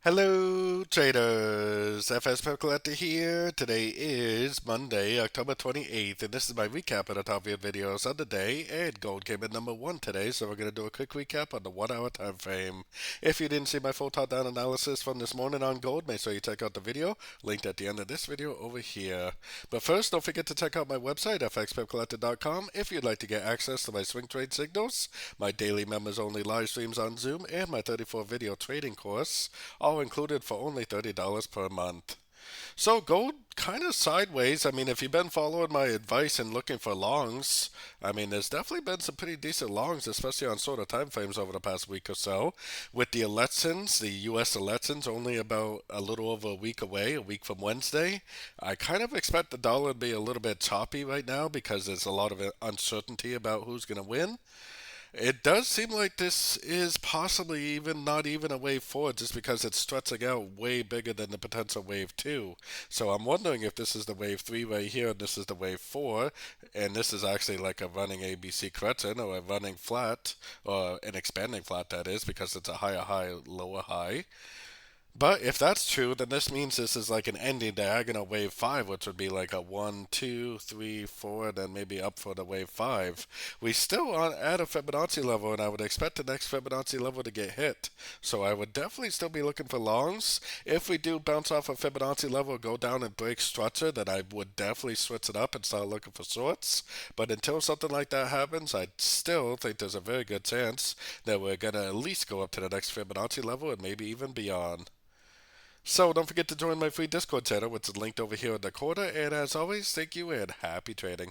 Hello traders, FX Pip Collector here. Today is Monday, October 28th, and this is my recap of the top five videos of the day, and gold came in number one today, so we're going to do a quick recap on the 1 hour time frame. If you didn't see my full top down analysis from this morning on gold, make sure you check out the video, linked at the end of this video over here. But first, don't forget to check out my website, fxpipcollector.com, if you'd like to get access to my swing trade signals, my daily members only live streams on Zoom, and my 34 video trading course, all included for only $30 per month. So gold kind of sideways. I mean, if you've been following my advice and looking for longs, I mean, there's definitely been some pretty decent longs, especially on sort of time frames over the past week or so. With the elections, the U.S. elections only about a little over a week away, a week from Wednesday, I kind of expect the dollar to be a little bit choppy right now because there's a lot of uncertainty about who's going to win. It does seem like this is possibly even not even a wave four just because it's stretching out way bigger than the potential wave two. So I'm wondering if this is the wave three right here and this is the wave four, and this is actually like a running ABC crescent or a running flat, or an expanding flat that is, because it's a higher high, lower high. But if that's true, then this means this is like an ending diagonal wave 5, which would be like a 1, 2, 3, 4, then maybe up for the wave 5. We still are at a Fibonacci level, and I would expect the next Fibonacci level to get hit. So I would definitely still be looking for longs. If we do bounce off a Fibonacci level, go down and break structure, then I would definitely switch it up and start looking for shorts. But until something like that happens, I still think there's a very good chance that we're going to at least go up to the next Fibonacci level and maybe even beyond. So don't forget to join my free Discord channel, which is linked over here in the corner. And as always, thank you and happy trading.